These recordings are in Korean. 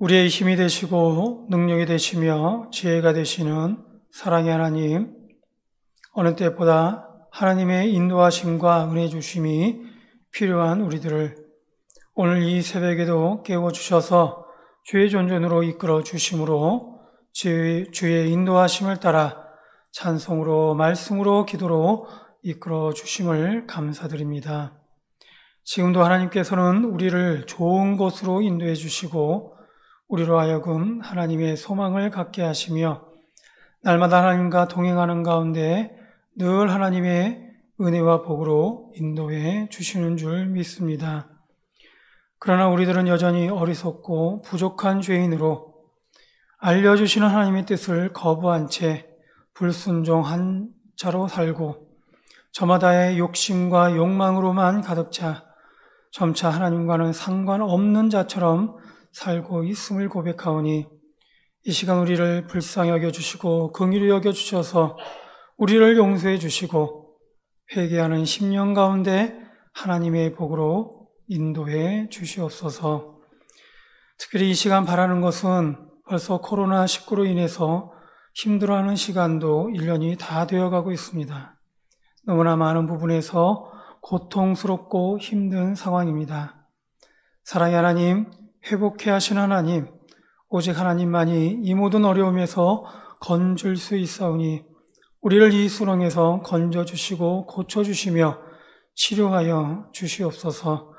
우리의 힘이 되시고 능력이 되시며 지혜가 되시는 사랑의 하나님, 어느 때보다 하나님의 인도하심과 은혜 주심이 필요한 우리들을 오늘 이 새벽에도 깨워주셔서 주의 존전으로 이끌어 주심으로 주의 인도하심을 따라 찬송으로 말씀으로 기도로 이끌어 주심을 감사드립니다. 지금도 하나님께서는 우리를 좋은 곳으로 인도해 주시고 우리로 하여금 하나님의 소망을 갖게 하시며 날마다 하나님과 동행하는 가운데 늘 하나님의 은혜와 복으로 인도해 주시는 줄 믿습니다. 그러나 우리들은 여전히 어리석고 부족한 죄인으로 알려주시는 하나님의 뜻을 거부한 채 불순종한 자로 살고 저마다의 욕심과 욕망으로만 가득 차 점차 하나님과는 상관없는 자처럼 살고 있음을 고백하오니 이 시간 우리를 불쌍히 여겨주시고 긍휼히 여겨주셔서 우리를 용서해 주시고 회개하는 심령 가운데 하나님의 복으로 인도해 주시옵소서. 특별히 이 시간 바라는 것은 벌써 코로나19로 인해서 힘들어하는 시간도 1년이 다 되어가고 있습니다. 너무나 많은 부분에서 고통스럽고 힘든 상황입니다. 사랑의 하나님, 회복해 하신 하나님, 오직 하나님만이 이 모든 어려움에서 건질 수 있사오니 우리를 이 수렁에서 건져주시고 고쳐주시며 치료하여 주시옵소서.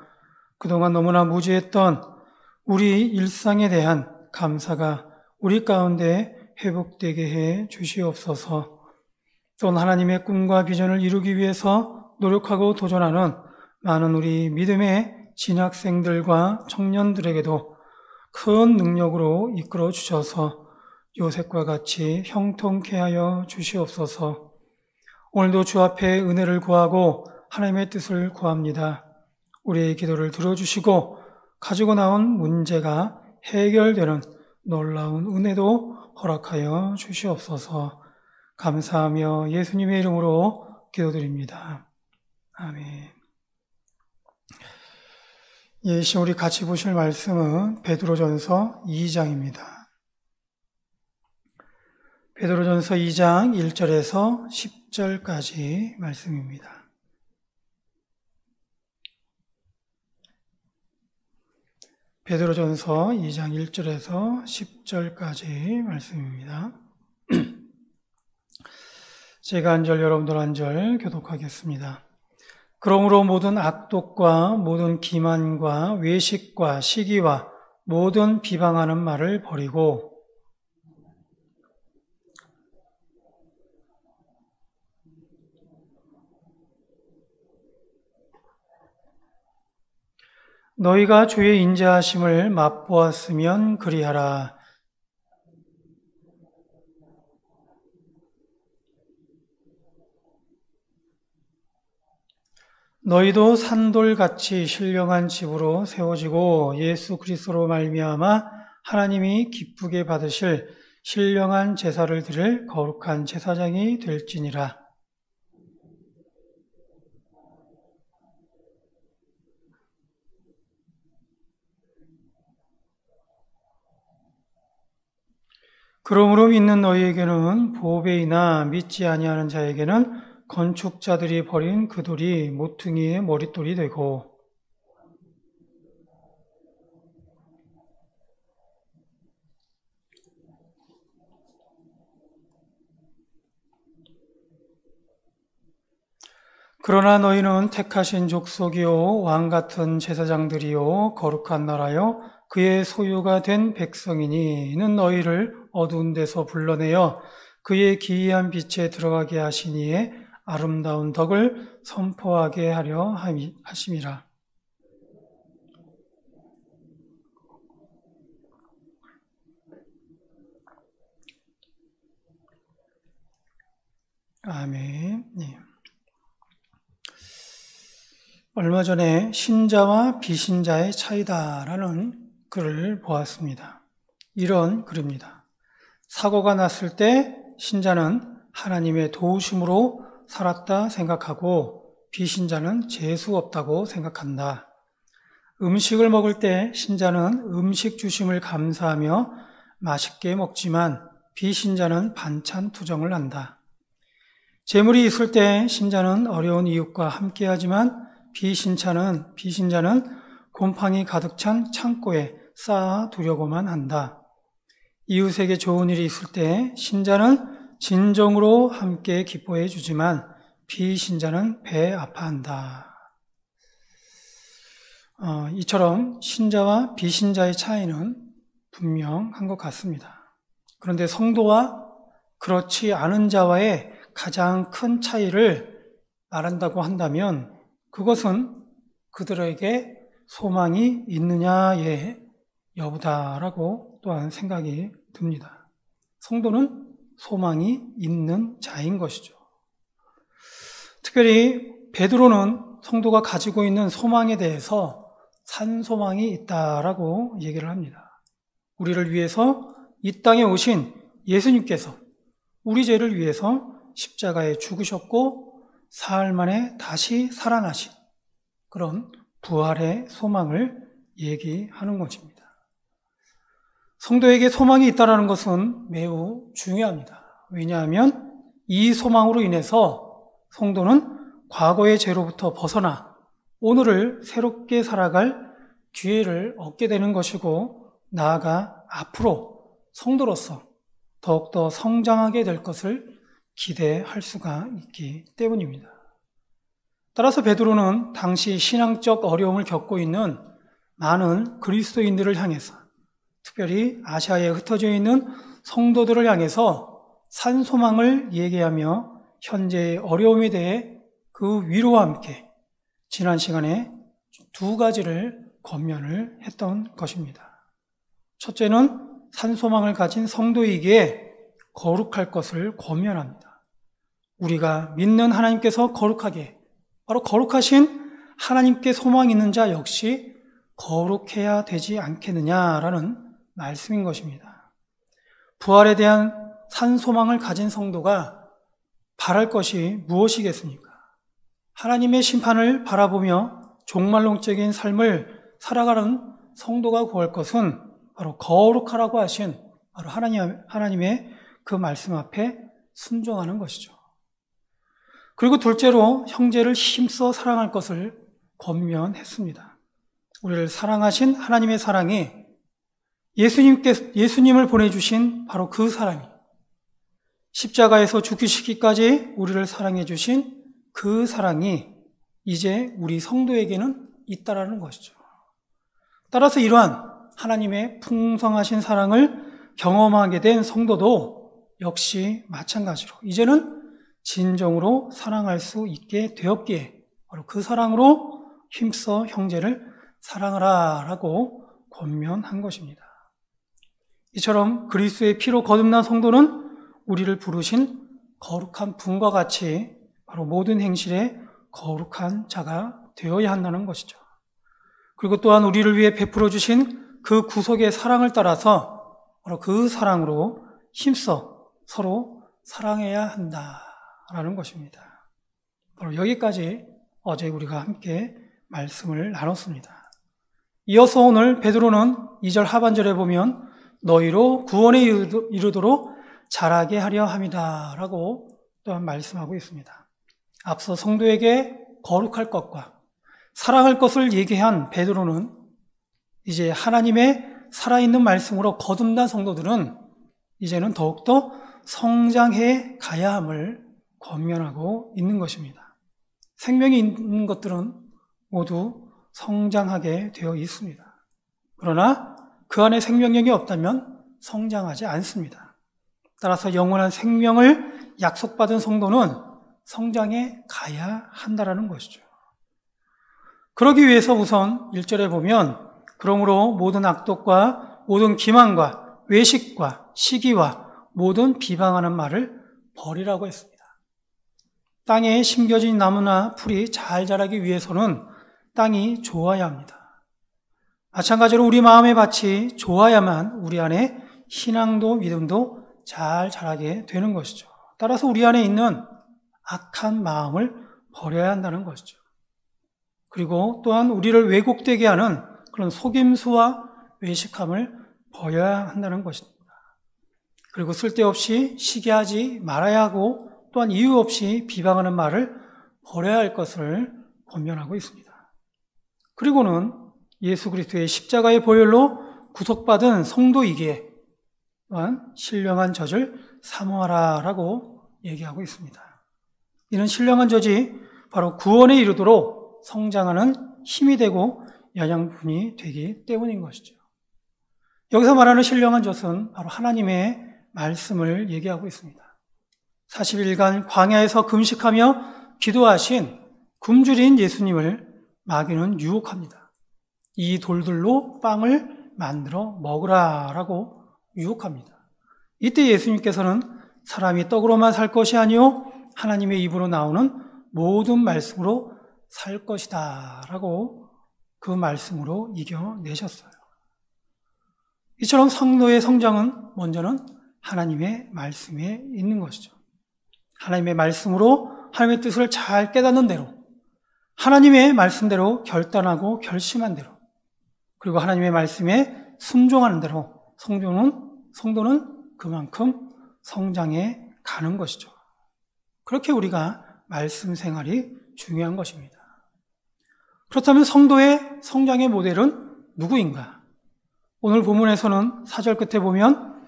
그동안 너무나 무지했던 우리 일상에 대한 감사가 우리 가운데 회복되게 해 주시옵소서. 또한 하나님의 꿈과 비전을 이루기 위해서 노력하고 도전하는 많은 우리 믿음의 진학생들과 청년들에게도 큰 능력으로 이끌어 주셔서 요셉과 같이 형통케 하여 주시옵소서. 오늘도 주 앞에 은혜를 구하고 하나님의 뜻을 구합니다. 우리의 기도를 들어주시고 가지고 나온 문제가 해결되는 놀라운 은혜도 허락하여 주시옵소서. 감사하며 예수님의 이름으로 기도드립니다. 아멘. 이 시간 우리 같이 보실 말씀은 베드로전서 2장입니다. 베드로전서 2장 1절에서 10절까지 말씀입니다. 베드로전서 2장 1절에서 10절까지 말씀입니다. 제가 한 절, 여러분들 한 절 교독하겠습니다. 그러므로 모든 악독과 모든 기만과 외식과 시기와 모든 비방하는 말을 버리고 너희가 주의 인자하심을 맛보았으면 그리하라. 너희도 산돌같이 신령한 집으로 세워지고 예수 그리스도로 말미암아 하나님이 기쁘게 받으실 신령한 제사를 드릴 거룩한 제사장이 될지니라. 그러므로 믿는 너희에게는 보배이나 믿지 아니하는 자에게는 건축자들이 버린 그 돌이 모퉁이의 머릿돌이 되고 그러나 너희는 택하신 족속이요 왕같은 제사장들이요 거룩한 나라요 그의 소유가 된 백성이니 이는 너희를 어두운 데서 불러내어 그의 기이한 빛에 들어가게 하시니에 아름다운 덕을 선포하게 하려 하심이라. 아멘. 네. 얼마 전에 신자와 비신자의 차이다라는 글을 보았습니다. 이런 글입니다. 사고가 났을 때 신자는 하나님의 도우심으로 살았다 생각하고 비신자는 재수 없다고 생각한다. 음식을 먹을 때 신자는 음식 주심을 감사하며 맛있게 먹지만 비신자는 반찬 투정을 한다. 재물이 있을 때 신자는 어려운 이웃과 함께하지만 비신자는 곰팡이 가득 찬 창고에 쌓아 두려고만 한다. 이웃에게 좋은 일이 있을 때 신자는 진정으로 함께 기뻐해 주지만 비신자는 배 아파한다. 이처럼 신자와 비신자의 차이는 분명한 것 같습니다. 그런데 성도와 그렇지 않은 자와의 가장 큰 차이를 말한다고 한다면 그것은 그들에게 소망이 있느냐의 여부다라고 또한 생각이 듭니다. 성도는 소망이 있는 자인 것이죠. 특별히 베드로는 성도가 가지고 있는 소망에 대해서 산소망이 있다라고 얘기를 합니다. 우리를 위해서 이 땅에 오신 예수님께서 우리 죄를 위해서 십자가에 죽으셨고 사흘 만에 다시 살아나신 그런 부활의 소망을 얘기하는 것입니다. 성도에게 소망이 있다는 것은 매우 중요합니다. 왜냐하면 이 소망으로 인해서 성도는 과거의 죄로부터 벗어나 오늘을 새롭게 살아갈 기회를 얻게 되는 것이고 나아가 앞으로 성도로서 더욱더 성장하게 될 것을 기대할 수가 있기 때문입니다. 따라서 베드로는 당시 신앙적 어려움을 겪고 있는 많은 그리스도인들을 향해서 특별히 아시아에 흩어져 있는 성도들을 향해서 산소망을 얘기하며 현재의 어려움에 대해 그 위로와 함께 지난 시간에 두 가지를 권면을 했던 것입니다. 첫째는 산소망을 가진 성도에게 거룩할 것을 권면합니다. 우리가 믿는 하나님께서 거룩하게 바로 거룩하신 하나님께 소망 있는 자 역시 거룩해야 되지 않겠느냐라는 말씀인 것입니다. 부활에 대한 산소망을 가진 성도가 바랄 것이 무엇이겠습니까? 하나님의 심판을 바라보며 종말론적인 삶을 살아가는 성도가 구할 것은 바로 거룩하라고 하신 바로 하나님의 그 말씀 앞에 순종하는 것이죠. 그리고 둘째로 형제를 힘써 사랑할 것을 권면했습니다. 우리를 사랑하신 하나님의 사랑이 예수님을 보내주신 바로 그 사랑이 십자가에서 죽으시기까지 우리를 사랑해 주신 그 사랑이 이제 우리 성도에게는 있다라는 것이죠. 따라서 이러한 하나님의 풍성하신 사랑을 경험하게 된 성도도 역시 마찬가지로 이제는 진정으로 사랑할 수 있게 되었기에 바로 그 사랑으로 힘써 형제를 사랑하라라고 권면한 것입니다. 이처럼 그리스도의 피로 거듭난 성도는 우리를 부르신 거룩한 분과 같이 바로 모든 행실에 거룩한 자가 되어야 한다는 것이죠. 그리고 또한 우리를 위해 베풀어 주신 그 구속의 사랑을 따라서 바로 그 사랑으로 힘써 서로 사랑해야 한다라는 것입니다. 바로 여기까지 어제 우리가 함께 말씀을 나눴습니다. 이어서 오늘 베드로는 2절 하반절에 보면 너희로 구원에 이르도록 자라게 하려 함이다 라고 또한 말씀하고 있습니다. 앞서 성도에게 거룩할 것과 사랑할 것을 얘기한 베드로는 이제 하나님의 살아있는 말씀으로 거듭난 성도들은 이제는 더욱더 성장해 가야 함을 권면하고 있는 것입니다. 생명이 있는 것들은 모두 성장하게 되어 있습니다. 그러나 그 안에 생명력이 없다면 성장하지 않습니다. 따라서 영원한 생명을 약속받은 성도는 성장해 가야 한다라는 것이죠. 그러기 위해서 우선 1절에 보면 그러므로 모든 악독과 모든 기만과 외식과 시기와 모든 비방하는 말을 버리라고 했습니다. 땅에 심겨진 나무나 풀이 잘 자라기 위해서는 땅이 좋아야 합니다. 마찬가지로 우리 마음의 밭이 좋아야만 우리 안에 신앙도 믿음도 잘 자라게 되는 것이죠. 따라서 우리 안에 있는 악한 마음을 버려야 한다는 것이죠. 그리고 또한 우리를 왜곡되게 하는 그런 속임수와 외식함을 버려야 한다는 것입니다. 그리고 쓸데없이 시기하지 말아야 하고 또한 이유 없이 비방하는 말을 버려야 할 것을 권면하고 있습니다. 그리고는 예수 그리스도의 십자가의 보혈로 구속받은 성도이기에 또한 신령한 젖을 사모하라라고 얘기하고 있습니다. 이는 신령한 젖이 바로 구원에 이르도록 성장하는 힘이 되고 영양분이 되기 때문인 것이죠. 여기서 말하는 신령한 젖은 바로 하나님의 말씀을 얘기하고 있습니다. 40일간 광야에서 금식하며 기도하신 굶주린 예수님을 마귀는 유혹합니다. 이 돌들로 빵을 만들어 먹으라라고 유혹합니다. 이때 예수님께서는 사람이 떡으로만 살 것이 아니요 하나님의 입으로 나오는 모든 말씀으로 살 것이다 라고 그 말씀으로 이겨내셨어요. 이처럼 성도의 성장은 먼저는 하나님의 말씀에 있는 것이죠. 하나님의 말씀으로 하나님의 뜻을 잘 깨닫는 대로, 하나님의 말씀대로 결단하고 결심한 대로, 그리고 하나님의 말씀에 순종하는 대로 성도는 그만큼 성장해 가는 것이죠. 그렇게 우리가 말씀 생활이 중요한 것입니다. 그렇다면 성도의 성장의 모델은 누구인가? 오늘 본문에서는 4절 끝에 보면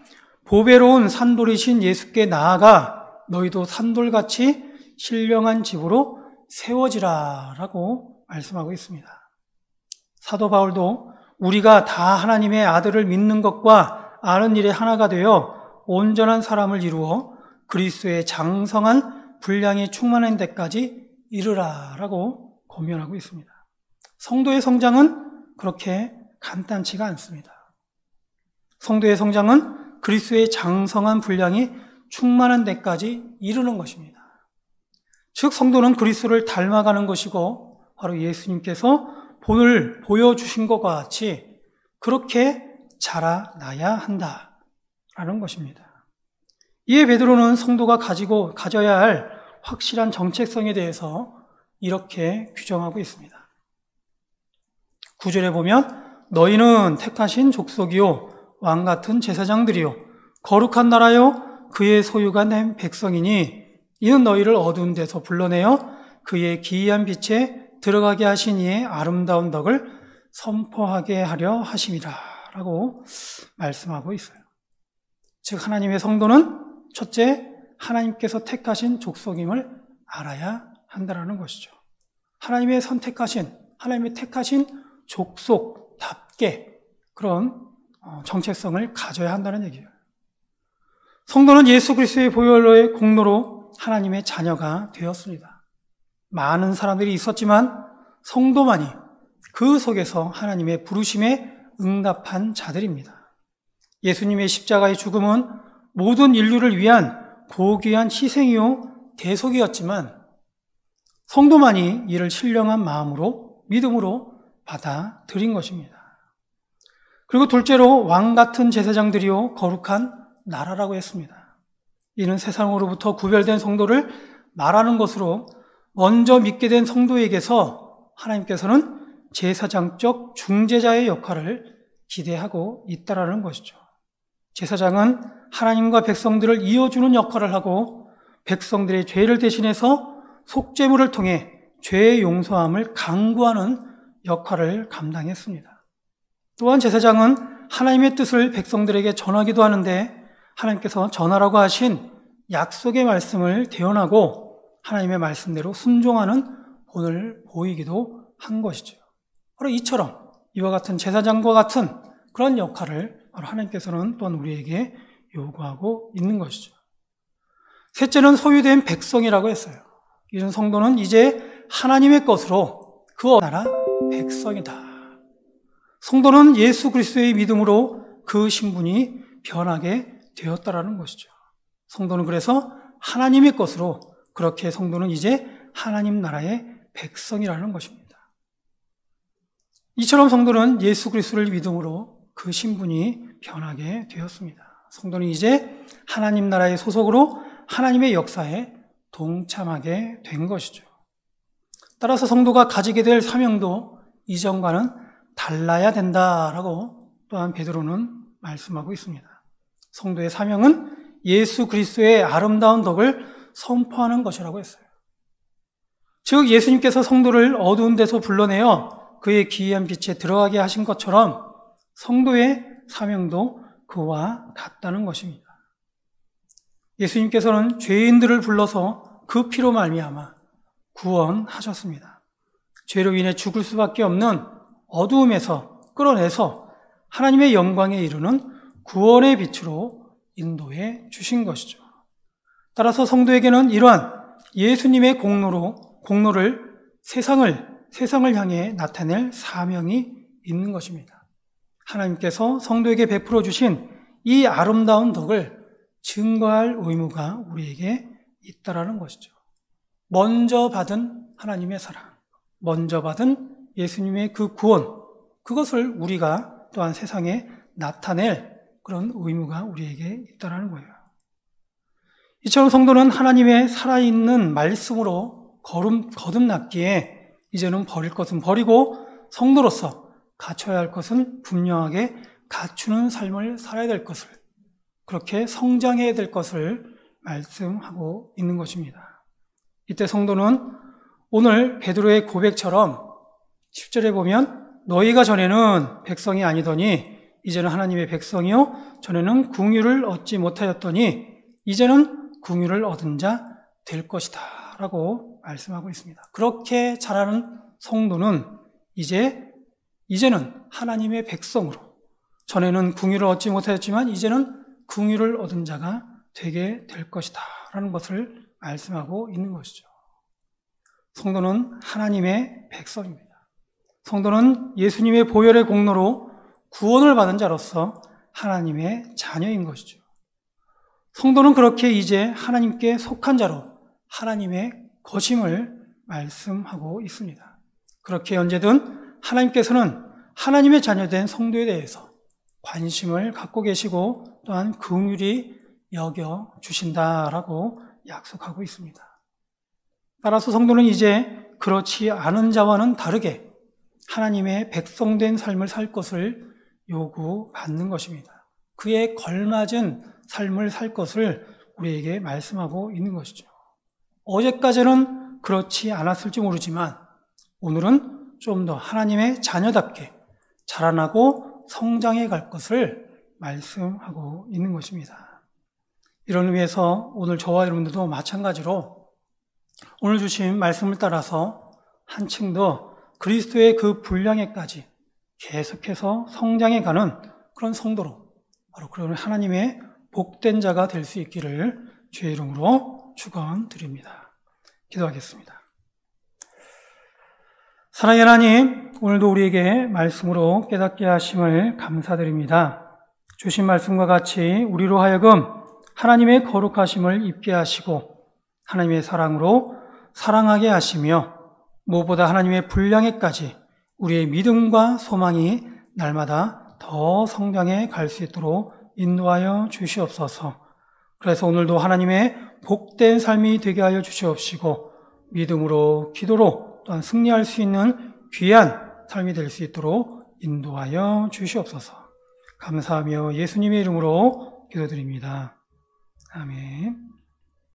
보배로운 산돌이신 예수께 나아가 너희도 산돌같이 신령한 집으로 세워지라 라고 말씀하고 있습니다. 사도 바울도 우리가 다 하나님의 아들을 믿는 것과 아는 일에 하나가 되어 온전한 사람을 이루어 그리스도의 장성한 분량이 충만한 데까지 이르라 라고 권면하고 있습니다. 성도의 성장은 그렇게 간단치가 않습니다. 성도의 성장은 그리스도의 장성한 분량이 충만한 데까지 이르는 것입니다. 즉 성도는 그리스도를 닮아가는 것이고 바로 예수님께서 본을 보여주신 것과 같이 그렇게 자라나야 한다라는 것입니다. 이에 베드로는 성도가 가져야 할 확실한 정체성에 대해서 이렇게 규정하고 있습니다. 9절에 보면 너희는 택하신 족속이요 왕같은 제사장들이요 거룩한 나라요 그의 소유가 된 백성이니 이는 너희를 어두운 데서 불러내어 그의 기이한 빛에 들어가게 하신 이의 아름다운 덕을 선포하게 하려 하심이라 라고 말씀하고 있어요. 즉 하나님의 성도는 첫째 하나님께서 택하신 족속임을 알아야 한다는 것이죠. 하나님의 택하신 족속답게 그런 정체성을 가져야 한다는 얘기예요. 성도는 예수 그리스도의 보혈로의 공로로 하나님의 자녀가 되었습니다. 많은 사람들이 있었지만 성도만이 그 속에서 하나님의 부르심에 응답한 자들입니다. 예수님의 십자가의 죽음은 모든 인류를 위한 고귀한 희생이요 대속이었지만 성도만이 이를 신령한 마음으로 믿음으로 받아들인 것입니다. 그리고 둘째로 왕같은 제사장들이요 거룩한 나라라고 했습니다. 이는 세상으로부터 구별된 성도를 말하는 것으로 먼저 믿게 된 성도에게서 하나님께서는 제사장적 중재자의 역할을 기대하고 있다라는 것이죠. 제사장은 하나님과 백성들을 이어주는 역할을 하고 백성들의 죄를 대신해서 속죄물을 통해 죄의 용서함을 강구하는 역할을 감당했습니다. 또한 제사장은 하나님의 뜻을 백성들에게 전하기도 하는데 하나님께서 전하라고 하신 약속의 말씀을 대언하고 하나님의 말씀대로 순종하는 본을 보이기도 한 것이죠. 바로 이처럼 이와 같은 제사장과 같은 그런 역할을 바로 하나님께서는 또한 우리에게 요구하고 있는 것이죠. 셋째는 소유된 백성이라고 했어요. 이런 성도는 이제 하나님의 것으로 그 나라 백성이다. 성도는 예수 그리스도의 믿음으로 그 신분이 변하게 되었다라는 것이죠. 성도는 그래서 하나님의 것으로 그렇게 성도는 이제 하나님 나라의 백성이라는 것입니다. 이처럼 성도는 예수 그리스도를 믿음으로 그 신분이 변하게 되었습니다. 성도는 이제 하나님 나라의 소속으로 하나님의 역사에 동참하게 된 것이죠. 따라서 성도가 가지게 될 사명도 이전과는 달라야 된다라고 또한 베드로는 말씀하고 있습니다. 성도의 사명은 예수 그리스도의 아름다운 덕을 선포하는 것이라고 했어요. 즉 예수님께서 성도를 어두운 데서 불러내어 그의 기이한 빛에 들어가게 하신 것처럼 성도의 사명도 그와 같다는 것입니다. 예수님께서는 죄인들을 불러서 그 피로 말미암아 구원하셨습니다. 죄로 인해 죽을 수밖에 없는 어두움에서 끌어내서 하나님의 영광에 이르는 구원의 빛으로 인도해 주신 것이죠. 따라서 성도에게는 이러한 예수님의 공로를 세상을 향해 나타낼 사명이 있는 것입니다. 하나님께서 성도에게 베풀어 주신 이 아름다운 덕을 증거할 의무가 우리에게 있다라는 것이죠. 먼저 받은 하나님의 사랑, 먼저 받은 예수님의 그 구원, 그것을 우리가 또한 세상에 나타낼 그런 의무가 우리에게 있다라는 거예요. 이처럼 성도는 하나님의 살아있는 말씀으로 거듭났기에 이제는 버릴 것은 버리고 성도로서 갖춰야 할 것은 분명하게 갖추는 삶을 살아야 될 것을, 그렇게 성장해야 될 것을 말씀하고 있는 것입니다. 이때 성도는 오늘 베드로의 고백처럼 10절에 보면 너희가 전에는 백성이 아니더니 이제는 하나님의 백성이요 전에는 궁유를 얻지 못하였더니 이제는 궁유를 얻은 자 될 것이다 라고 말씀하고 있습니다. 그렇게 자라는 성도는 이제는 하나님의 백성으로, 전에는 궁유를 얻지 못하였지만 이제는 궁유를 얻은 자가 되게 될 것이다 라는 것을 말씀하고 있는 것이죠. 성도는 하나님의 백성입니다. 성도는 예수님의 보혈의 공로로 구원을 받은 자로서 하나님의 자녀인 것이죠. 성도는 그렇게 이제 하나님께 속한 자로 하나님의 것임을 말씀하고 있습니다. 그렇게 언제든 하나님께서는 하나님의 자녀된 성도에 대해서 관심을 갖고 계시고 또한 긍휼히 여겨 주신다라고 약속하고 있습니다. 따라서 성도는 이제 그렇지 않은 자와는 다르게 하나님의 백성된 삶을 살 것을 요구받는 것입니다. 그에 걸맞은 삶을 살 것을 우리에게 말씀하고 있는 것이죠. 어제까지는 그렇지 않았을지 모르지만 오늘은 좀 더 하나님의 자녀답게 자라나고 성장해 갈 것을 말씀하고 있는 것입니다. 이런 의미에서 오늘 저와 여러분들도 마찬가지로 오늘 주신 말씀을 따라서 한층 더 그리스도의 그 분량에까지 계속해서 성장해 가는 그런 성도로, 바로 그런 하나님의 복된 자가 될 수 있기를 주의 이름으로 축원드립니다. 기도하겠습니다. 사랑의 하나님, 오늘도 우리에게 말씀으로 깨닫게 하심을 감사드립니다. 주신 말씀과 같이 우리로 하여금 하나님의 거룩하심을 입게 하시고 하나님의 사랑으로 사랑하게 하시며 무엇보다 하나님의 분량에까지 우리의 믿음과 소망이 날마다 더 성장해 갈 수 있도록 인도하여 주시옵소서. 그래서 오늘도 하나님의 복된 삶이 되게 하여 주시옵시고 믿음으로 기도로 또한 승리할 수 있는 귀한 삶이 될 수 있도록 인도하여 주시옵소서. 감사하며 예수님의 이름으로 기도드립니다. 아멘.